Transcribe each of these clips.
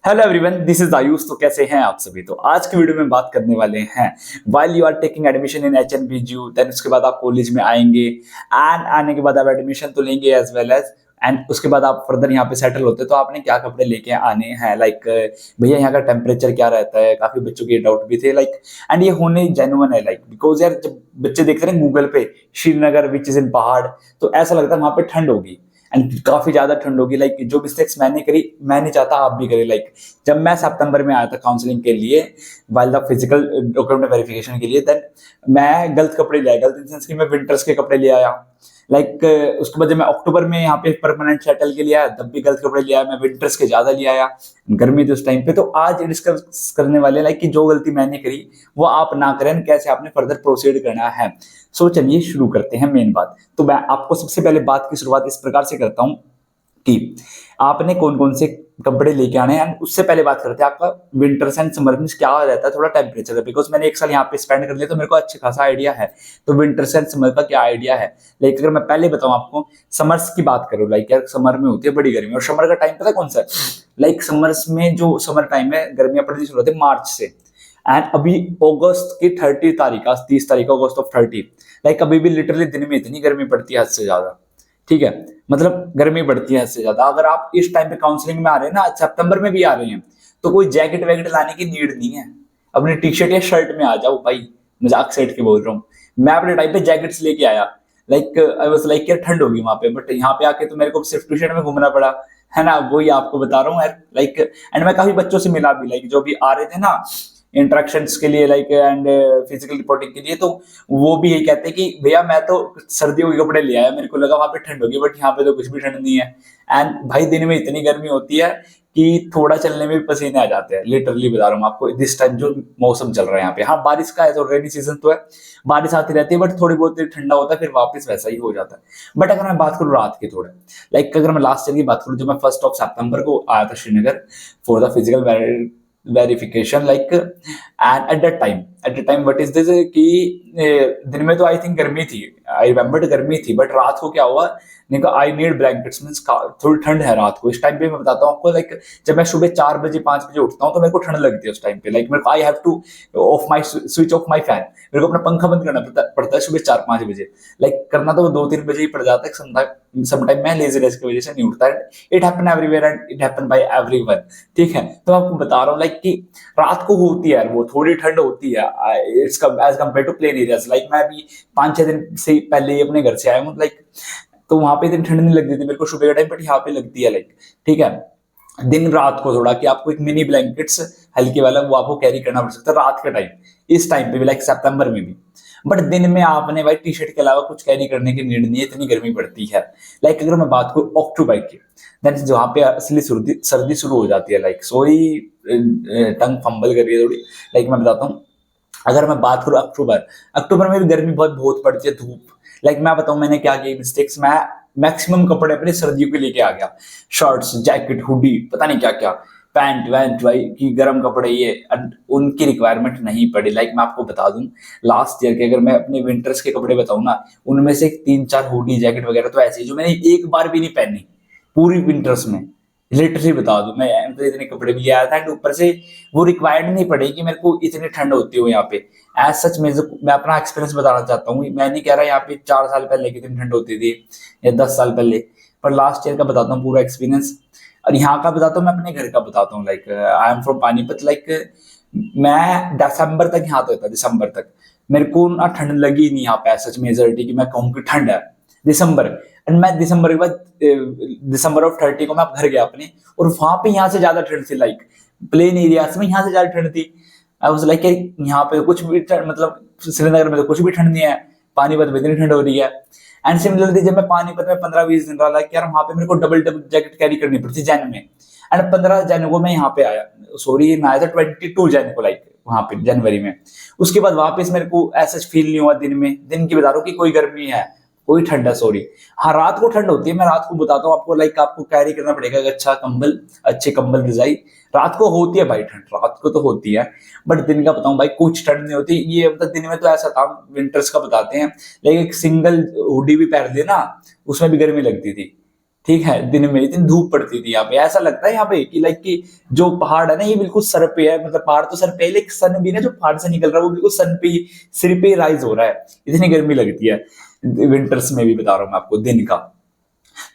Hello everyone, this is Ayush. तो कैसे हैं आप सभी। तो आज की वीडियो में बात करने वाले हैं while you are taking admission in HNBU, then उसके बाद आप कॉलेज में आएंगे एंड आने के बाद आप एडमिशन तो लेंगे एज वेल एज एंड उसके बाद आप फर्दर यहाँ पे सेटल होते हैं तो आपने क्या कपड़े लेके आने हैं। लाइक भैया यहाँ का टेम्परेचर क्या रहता है, काफी बच्चों के डाउट भी थे। लाइक एंड ये होने जेन्युइन है, लाइक बिकॉज यार जब बच्चे देखते हैं गूगल पे श्रीनगर विच इज इन पहाड़, तो ऐसा लगता है वहां पे ठंड होगी एंड काफी ज्यादा ठंड होगी। लाइक जो मिस्टेक्स मैंने करी मैं नहीं चाहता आप भी करें। लाइक जब मैं सितंबर में आया था काउंसलिंग के लिए while the physical document verification के लिए, देन मैं गलत कपड़े ले आया। गलत इन सेंस कि मैं विंटर्स के कपड़े ले आया। लाइक उसके बाद जब मैं अक्टूबर में यहाँ पे परमानेंट सेटल के लिए आया तब भी गलत कपड़े ले आया। मैं विंटर्स के ज्यादा ले आया, गर्मी थी उस टाइम पे। तो आज डिस्कस करने वाले लाइक कि जो गलती मैंने करी वो आप ना करें, कैसे आपने फर्दर प्रोसीड करना है। सो चलिए शुरू करते हैं मेन बात। तो मैं आपको सबसे पहले बात की शुरुआत इस प्रकार से करता हूं कि आपने कौन कौन से कपड़े लेके आने हैं। उससे पहले बात करते हैं आपका विंटर्स एंड समर में क्या रहता है थोड़ा टेम्परेचर का, बिकॉज मैंने एक साल यहाँ पे स्पेंड कर लिया तो मेरे को अच्छा खासा आइडिया है। तो विंटर्स एंड समर का क्या आइडिया है। लाइक अगर मैं पहले बताऊं आपको समर्स की बात करूं, लाइक यार समर में होती है बड़ी गर्मी और समर का टाइम पता है कौन सा है। लाइक समर्स में जो समर टाइम है गर्मियां पड़नी शुरू होती है मार्च से एंड अभी अगस्त की 30 तारीख, आज 30 तारीख अगस्त ऑफ 30। लाइक अभी भी लिटरली दिन में इतनी गर्मी पड़ती है हद से ज्यादा। ठीक है, मतलब गर्मी बढ़ती है हद से ज्यादा। अगर आप इस टाइम पे काउंसलिंग में आ रहे हैं ना, सितंबर में भी आ रहे हैं, तो कोई जैकेट वैकेट लाने की नीड नहीं है। अपनी टी शर्ट या शर्ट में आ जाओ भाई, मजाक सेट के बोल रहा हूँ। मैं अपने टाइम पे जैकेट्स लेके आया। लाइक आई वाज लाइक यार ठंड होगी वहां पे, बट यहाँ पे आके तो मेरे को सिर्फ टी शर्ट में घूमना पड़ा, है ना। वही आपको बता रहा हूँ यार। लाइक एंड मैं काफी बच्चों से मिला भी, लाइक जो भी आ रहे थे ना इंटरेक्शंस के लिए, लाइक एंड फिजिकल रिपोर्टिंग के लिए, तो वो भी यही कहते हैं कि भैया मैं तो सर्दियों के कपड़े ले आया, मेरे को लगा वहां पे ठंड होगी, बट यहाँ पे तो कुछ भी ठंड नहीं है। एंड भाई दिन में इतनी गर्मी होती है कि थोड़ा चलने में भी पसीने आ जाते हैं। लिटरली बता रहा हूँ आपको, दिस टाइम जो मौसम चल रहा है यहाँ पे। हाँ बारिश का है तो रेनी सीजन तो है, बारिश आती रहती है, बट थोड़ी बहुत ठंडा होता है फिर वापस वैसा ही हो जाता है। बट अगर मैं बात करूँ रात के थोड़े, लाइक अगर मैं लास्ट ईयर की बात करूँ जब मैं 1 सितंबर को आया था Srinagar for the physical verification, like and at the time what is this कि दिन में तो आई थिंक गर्मी थी, आई रिमेम्बर गर्मी थी, बट रात को क्या हुआ, आई नीड ब्लैंकेट्स मींस थोड़ी ठंड है रात को। इस टाइम पे मैं बताता हूँ आपको, लाइक जब मैं सुबह 4 बजे 5 बजे उठता हूँ तो मेरे को ठंड लगती है उस टाइम पे। लाइक मेरे को I have two of my switch of my fan, मेरे को अपना पंखा बंद करना पड़ता है सुबह 4-5 बजे। लाइक करना तो वो 2-3 बजे ही पड़ जाता है समटाइम मैं लेजीनेस की वजह से नहीं उठता। It happen everywhere and it happen by everyone. ठीक है, तो आपको बता रहा हूँ लाइक कि रात को होती है वो थोड़ी ठंड होती है it's as compare to plain areas. Like मैं अभी 5-6 दिन से पहले ही अपने घर से आया हूँ, लाइक तो वहां पे इतनी ठंड नहीं लगती थी मेरे को सुबह के टाइम, बट यहाँ पे लगती है। लाइक ठीक है, दिन रात को थोड़ा कि आपको एक मिनी ब्लैंकेट्स हल्के वाला वो आपको कैरी करना पड़ सकता है रात के टाइम, इस टाइम पे भी, लाइक सितंबर में भी। बट दिन में आपने भाई टी शर्ट के अलावा कुछ कैरी करने की नीड नहीं है, इतनी गर्मी पड़ती है। लाइक अगर मैं बात करूँ अक्टूबर की, देन जहाँ पे असली सर्दी शुरू हो जाती है। लाइक सॉरी टंग फंबल कर रही है थोड़ी। लाइक मैं बताता हूँ, अगर मैं बात करूँ अक्टूबर, अक्टूबर में भी गर्मी बहुत बहुत पड़ती है, धूप। लाइक मैं बताऊं मैंने क्या किया मिस्टेक्स। मैं मैक्सिमम कपड़े अपने सर्दियों के लेके आ गया, शर्ट्स जैकेट हुडी पता नहीं क्या क्या, पैंट वैंट भाई की गर्म कपड़े ये, उनकी रिक्वायरमेंट नहीं पड़ी। लाइक मैं आपको बता दूं लास्ट ईयर के अगर मैं अपने विंटर्स के कपड़े बताऊं ना, उनमें से 3-4 हुडी जैकेट वगैरह तो ऐसी जो मैंने एक बार भी नहीं पहनी पूरी विंटर्स में। लिटरली बता दूं मैं तो इतने कपड़े भी आया था एंड ऊपर से वो रिक्वायर्ड नहीं पड़े कि मेरे को इतनी ठंड होती हो यहाँ पे। एज सच मैं अपना एक्सपीरियंस बताना चाहता हूँ। मैं नहीं कह रहा यहाँ पे 4 साल पहले कितनी ठंड होती थी या 10 साल पहले, पर लास्ट ईयर का बताता हूँ पूरा एक्सपीरियंस। और यहाँ का बताता हूँ, मैं अपने घर का बताता हूँ। Like I am from Panipat. Like मैं दिसंबर तक यहाँ तो था, दिसंबर तक मेरे को ना ठंड लगी नहीं यहाँ पे सच मेजोरिटी की मैं कहूँ कि ठंड है दिसंबर। एंड मैं दिसंबर के बाद दिसंबर ऑफ 30 को मैं घर गया अपने, और वहां पे यहाँ से ज्यादा ठंड थी। लाइक प्लेन एरियाज में यहाँ से ज्यादा ठंड थी। आई वाज लाइक यहाँ पे कुछ भी मतलब श्रीनगर में तो कुछ भी ठंड नहीं है, पानीपत में इतनी ठंड हो रही है। एंड सिमिलरली जब मैं पानीपत में 15-20 दिन रहा, लाइक यार वहां पे मेरे को डबल डबल जैकेट कैरी करनी पड़ती जैन में। एंड 15 जैन को मैं यहाँ पे आया, सॉरी मैं आया था 22 जैन को, लाइक वहां पे जनवरी में। उसके बाद वापस मेरे को ऐसा फील नहीं हुआ दिन में, दिन की बता रहा हूँ कि कोई गर्मी है कोई ठंड है, सॉरी। हाँ रात को ठंड होती है, मैं रात को बताता हूँ आपको। लाइक आपको कैरी करना पड़ेगा अच्छा कंबल, अच्छे कंबल रजाई। रात को होती है भाई ठंड, रात को तो होती है, बट दिन का बताऊं भाई कुछ ठंड नहीं होती। ये मतलब दिन में तो ऐसा था, विंटर्स का बताते हैं, लेकिन एक सिंगल हुडी भी पहन लेना उसमें भी गर्मी लगती थी। ठीक है, दिन में इतनी धूप पड़ती थी यहाँ पे, ऐसा लगता है यहाँ पे कि लाइक कि जो पहाड़ है ना ये बिल्कुल सर पे है, मतलब पहाड़ तो सर पे है लेकिन सन भी ना जो पहाड़ से निकल रहा है वो बिल्कुल सन पे ही, सिर पे ही राइज हो रहा है, इतनी गर्मी लगती है विंटर्स में भी, बता रहा हूँ मैं आपको दिन का।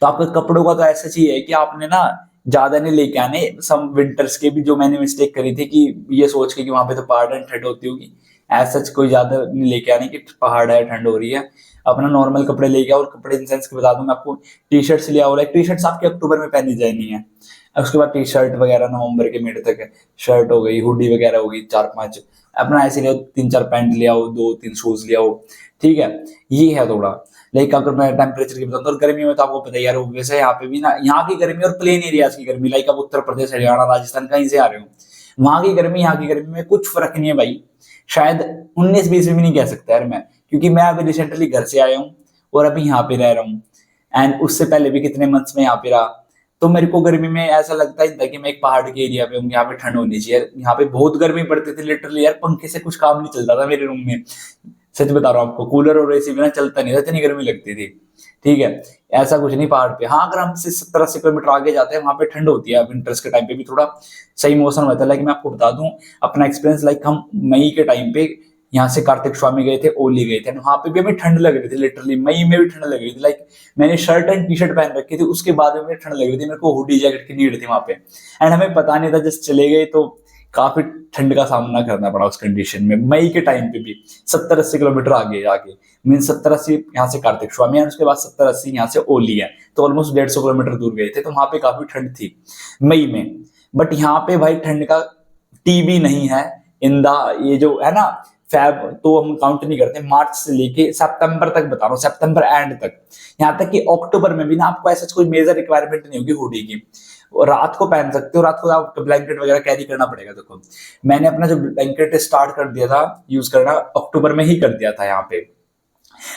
तो आपके कपड़ों का तो ऐसा चाहिए है कि आपने ना ज्यादा नहीं लेके आने, सम विंटर्स के भी, जो मैंने मिस्टेक करी थी कि ये सोच के कि वहां पे तो पहाड़ है ठंड होती होगी, ऐसा कोई ज्यादा नहीं लेके आने कि पहाड़ है ठंड हो रही है, अपना नॉर्मल कपड़े लेके आओ। और कपड़े इन सेंस के बता दूं मैं आपको, टी शर्ट्स ले आओ, लाइक टी शर्ट्स आपके अक्टूबर में पहनी जानी है, उसके बाद टी शर्ट वगैरह नवंबर के मिड तक है, शर्ट हो गई, हुडी वगैरह हो गई, 4-5 अपना ऐसे ले आओ, 3-4 पैंट ले आओ, 2-3 शूज ले आओ, ठीक है। ये है थोड़ा, लाइक अगर मैं टेम्परेचर की बताऊँ तो गर्मियों में तो आपको पता ही यार, वैसे यहाँ पे भी ना, यहाँ की गर्मी और प्लेन एरियाज की गर्मी, लाइक आप उत्तर प्रदेश, हरियाणा, राजस्थान कहीं से आ रहे हो, वहां की गर्मी यहाँ की गर्मी में कुछ फर्क नहीं है भाई, शायद 19-20 में भी नहीं कह सकता यार मैं, क्योंकि मैं अभी रिसेंटली घर से आया हूँ और अभी यहाँ पे रह रहा हूँ, एंड उससे पहले भी कितने मंथ्स में यहाँ पे रहा, तो मेरे को गर्मी में ऐसा लगता ही था कि मैं एक पहाड़ के एरिया पे हूँ, यहाँ पे ठंड होनी चाहिए, यहाँ पे बहुत गर्मी पड़ती थी लिटरली यार, पंखे से कुछ काम नहीं चलता था मेरे रूम में, सच बता रहा हूँ आपको, कूलर और एसी बिना चलता नहीं था, इतनी गर्मी लगती थी, ठीक है। ऐसा कुछ नहीं पहाड़ पे, हाँ अगर हमसे 70-80 किलोमीटर आगे जाते हैं वहां पे ठंड होती है, विंटर्स के टाइम पे भी थोड़ा सही मौसम होता है, लाइक मैं आपको बता दूं अपना एक्सपीरियंस, लाइक हम मई के टाइम पे यहाँ से कार्तिक स्वामी गए थे, ओली गए थे, वहां पे भी हमें ठंड लग रही थी, लिटरली मई में भी ठंड लग रही थी, लाइक मैंने शर्ट एंड टी शर्ट पहन रखी थी, उसके बाद में ठंड लग रही थी, मेरे को हुडी जैकेट की नीड थी वहां पे, एंड हमें पता नहीं था, जस्ट चले गए तो काफी ठंड का सामना करना पड़ा उस कंडीशन में, मई के टाइम पे भी 70-80 किलोमीटर आगे आगे, मीन 70-80 यहाँ से कार्तिक स्वामी है, उसके बाद 70-80 यहाँ से ओली है, तो ऑलमोस्ट 150 किलोमीटर दूर गए थे, तो वहां पे काफी ठंड थी मई में। बट यहाँ पे भाई ठंड का टीवी नहीं है, इंदा ये जो है ना, फैब तो हम काउंट नहीं करते, मार्च से लेके सितंबर तक बता रहा हूँ, सितंबर एंड तक, यहाँ तक कि अक्टूबर में भी ना आपको ऐसा कोई मेजर रिक्वायरमेंट नहीं होगी हुडी की, रात को पहन सकते हो, रात को आप ब्लैंकेट वगैरह कैरी करना पड़ेगा। देखो मैंने अपना जो ब्लैंकेट स्टार्ट कर दिया था यूज करना, अक्टूबर में ही कर दिया था यहाँ पे,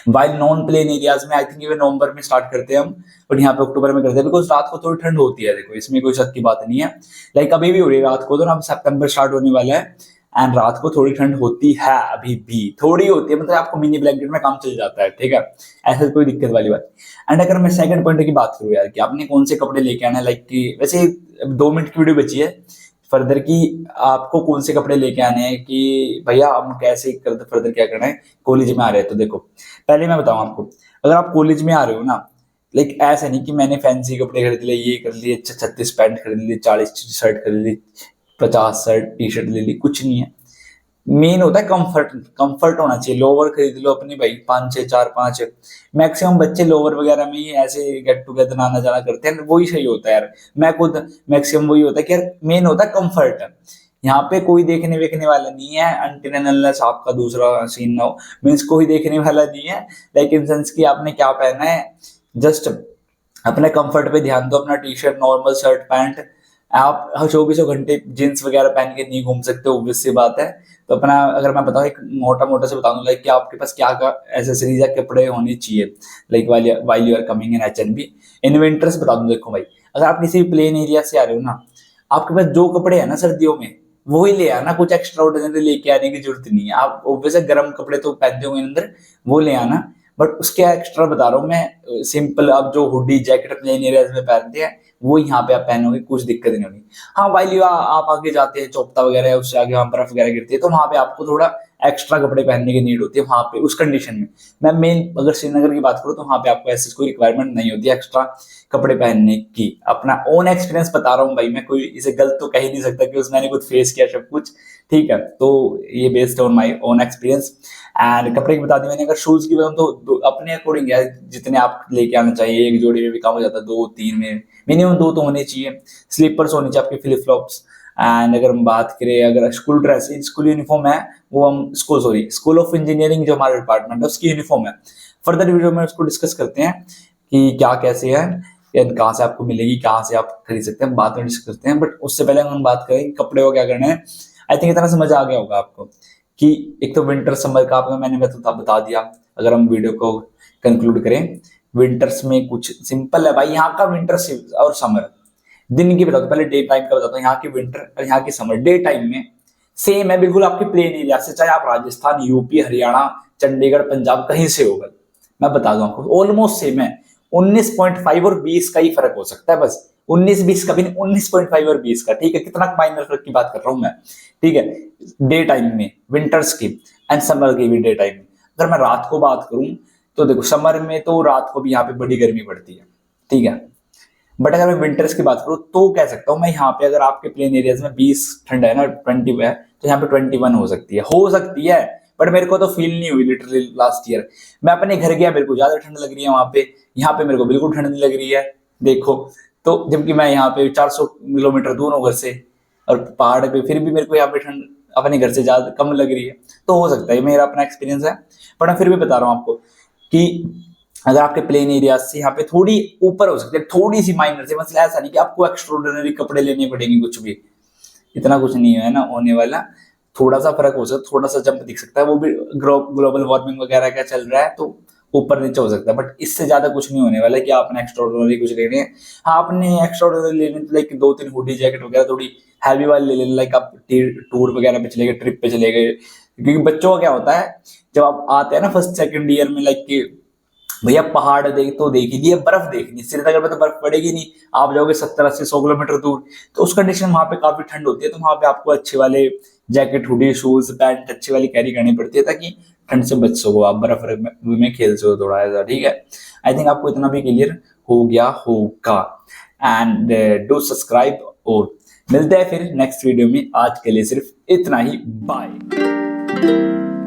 वाइल नॉन प्लेन एरियाज में आई थिंक ये नवंबर में स्टार्ट करते हैं हम, बट यहाँ पे अक्टूबर में करते हैं, बिकॉज रात को थोड़ी ठंड होती है, देखो इसमें कोई शक की बात नहीं है, लाइक अभी भी हो रही है रात को, तो ना सितंबर स्टार्ट होने वाला है, एंड रात को थोड़ी ठंड होती है, अभी भी थोड़ी होती है, मतलब आपको मिनी ब्लैंकेट में काम चल जाता है, ठीक है, ऐसा कोई दिक्कत वाली बात। एंड अगर मैं सेकंड पॉइंट की बात करूँ यार कि आपने कौन से कपड़े लेके आना है, लाइक कि वैसे 2 मिनट की वीडियो बची है फर्दर की, आपको कौन से कपड़े लेके आने हैं कि भैया हम कैसे कर फर्दर क्या करना है, कॉलेज में आ रहे हैं तो देखो पहले मैं बताऊं आपको, अगर आप कॉलेज में आ रहे हो ना, लाइक ऐसा नहीं कि मैंने फैंसी कपड़े खरीद लिए, ये कर लिए, 36 पैंट खरीद लिए, 40 शर्ट खरीद ली, 50 शर्ट टी शर्ट ले ली, कुछ नहीं है, मेन होता है कंफर्ट, कंफर्ट होना चाहिए, लोअर खरीद लो अपनी भाई 5-6, 4-5, मैक्सिमम बच्चे लोअर वगैरह में ही ऐसे गेट टुगेदर आना जाना करते हैं, वही सही होता है यार, मैं खुद मैक्सिमम वही होता है कि यार मेन होता है कंफर्ट, यहाँ पे कोई देखने वेखने वाला नहीं है, अनटिल एंड अनलेस आपका दूसरा सीन ना हो, मीन्स कोई देखने वाला नहीं है, लाइक इन सेंस की आपने क्या पहना है, जस्ट अपने कंफर्ट पे ध्यान दो, अपना T shirt normal shirt pant, आप 24 घंटे जींस वगैरह पहन के नहीं घूम सकते, ऑब्वियस सी बात है, तो अपना अगर मैं बताऊँ एक मोटा मोटा से बता दूं, लाइक कि आपके पास क्या क्या एसेसरीज या कपड़े होने चाहिए, like while you are coming in HNB in winters, बता दूं देखो भाई, अगर आप किसी भी प्लेन एरिया से आ रहे हो ना, आपके पास जो कपड़े हैं ना सर्दियों में वो ही ले आना, कुछ एक्स्ट्रा ऑर्डिनरी लेके आने की जरूरत नहीं है, आप ऑब्वियसली गर्म कपड़े तो पहनते होंगे अंदर, वो ले आना, बट उसके एक्स्ट्रा बता रहा हूँ मैं, सिंपल आप जो हुडी जैकेट प्लेन एरियाज में पहनते हैं वो यहाँ पे आप पहनोगे, कुछ दिक्कत नहीं होगी। हाँ वाइल यू आप आगे जाते हैं चोपता वगैरह, उससे आगे वहां बर्फ वगैरह गिरती है, तो वहां पे आपको थोड़ा एक्स्ट्रा कपड़े पहनने की नीड होती है वहां पे उस कंडीशन में। मैं मेन अगर श्रीनगर की बात करूँ तो वहां पे आपको ऐसी कोई रिक्वायरमेंट नहीं होती एक्स्ट्रा कपड़े पहनने की, अपना ओन एक्सपीरियंस बता रहा हूँ भाई, मैं कोई इसे गलत तो कह ही नहीं सकता कि मैंने कुछ फेस किया सब कुछ, ठीक है, तो ये based on my own experience. And कपड़े की बता दी मैंने, अगर शूज की बताऊँ तो अपने अकॉर्डिंग है, जितने आप लेके आना चाहिए, एक जोड़ी में भी काम हो जाता है, 2-3 में मिनिमम 2 तो होने चाहिए, स्लीपर्स होने चाहिए आपके, फ्लिप फ्लॉप्स, एंड अगर हम बात करें अगर स्कूल ड्रेस स्कूल यूनिफॉर्म है, वो हम स्कूल ऑफ इंजीनियरिंग जो हमारा डिपार्टमेंट है उसकी यूनिफॉर्म है, फर्दर वीडियो में उसको डिस्कस करते हैं कि क्या कैसे है या कहाँ से आपको मिलेगी, कहाँ से आप खरीद सकते हैं, बाद में डिस्कस करते हैं, बट उससे पहले हम बात करें कपड़े को क्या करना है। आई थिंक इतना समझ आ गया होगा आपको कि एक तो विंटर समर का आपको मैंने बता दिया, अगर हम वीडियो को कंक्लूड करें, विंटर्स में कुछ सिंपल है भाई, यहाँ का विंटर और समर दिन की बताता हूँ, पहले डे टाइम का बताता हूँ, यहाँ की विंटर और यहाँ की समर डे टाइम में सेम है बिल्कुल आपके प्लेन एरिया से, चाहे आप राजस्थान, यूपी, हरियाणा, चंडीगढ़, पंजाब कहीं से हो भाई, मैं बता दूं आपको ऑलमोस्ट सेम है, 19.5 और 20 का ही फर्क हो सकता है, बस 19-20 का भी नहीं, 19.5 और 20 का। ठीक है, कितना माइनर फर्क की बात कर रहा हूं मैं। ठीक है, डे टाइम में, विंटर्स की एंड समर की भी डे टाइम में। अगर मैं रात को बात करूं तो देखो, समर में तो रात को भी यहाँ पे बड़ी गर्मी पड़ती है। ठीक है, बट अगर मैं विंटर्स की बात करूं तो कह सकता हूं मैं यहाँ पे, अगर आपके प्लेन एरियाज में 20 ठंड है ना, 20 है, तो यहाँ पे 21 हो सकती है। बट मेरे को तो फील नहीं हुई लिटरली लास्ट ईयर। मैं अपने घर गया, मेरे को ज्यादा ठंड लग रही है वहां पे, यहाँ पे मेरे को बिल्कुल ठंड नहीं लग रही है। देखो, तो जबकि मैं यहाँ पे 400 किलोमीटर दूर हूँ घर से, और पहाड़ पे, फिर भी मेरे को यहाँ पे ठंड अपने घर से ज्यादा कम लग रही है। तो हो सकता है, मेरा अपना एक्सपीरियंस है। बट मैं फिर भी बता रहा हूँ आपको कि अगर आपके प्लेन एरिया से यहाँ पे थोड़ी ऊपर हो सकती है, थोड़ी सी माइनर से, मतलब ऐसा नहीं कि आपको एक्स्ट्राऑर्डिनरी कपड़े लेने पड़ेंगे, कुछ भी इतना कुछ नहीं है ना होने वाला। थोड़ा सा फर्क हो सकता है, थोड़ा सा जंप दिख सकता है, वो भी ग्लोबल वार्मिंग वगैरह का चल रहा है तो ऊपर नीचे हो सकता है। बट इससे ज्यादा कुछ नहीं होने वाला है कि आपने एक्स्ट्राऑर्डिनरी कुछ लेने हैं। हाँ, आपने एक्स्ट्राऑर्डिनरी लेने तो लाइक 2-3 हुडी जैकेट वगैरह थोड़ी हैवी वाली ले लेना, लाइक आप टूर वगैरह पे चले गए, ट्रिप पे चले गए। क्योंकि बच्चों का क्या होता है, जब आप आते हैं ना फर्स्ट सेकंड ईयर में, लाइक भैया पहाड़ देख तो देख ही लिए, बर्फ देखनी, श्रीनगर में तो बर्फ पड़ेगी नहीं। आप जाओगे 70-80-100 किलोमीटर दूर, तो उस कंडीशन वहां पे काफी ठंड होती है, तो वहां पे आपको अच्छे वाले जैकेट, हुडी, शूज, पैंट अच्छी वाली कैरी करनी पड़ती है, ताकि ठंड से बच सको, आप बर्फ में खेल सको थोड़ा ऐसा। ठीक है, आई थिंक आपको इतना भी क्लियर हो गया होगा। एंड डू सब्सक्राइब, और मिलते हैं फिर नेक्स्ट वीडियो में। आज के लिए सिर्फ इतना ही, बाय।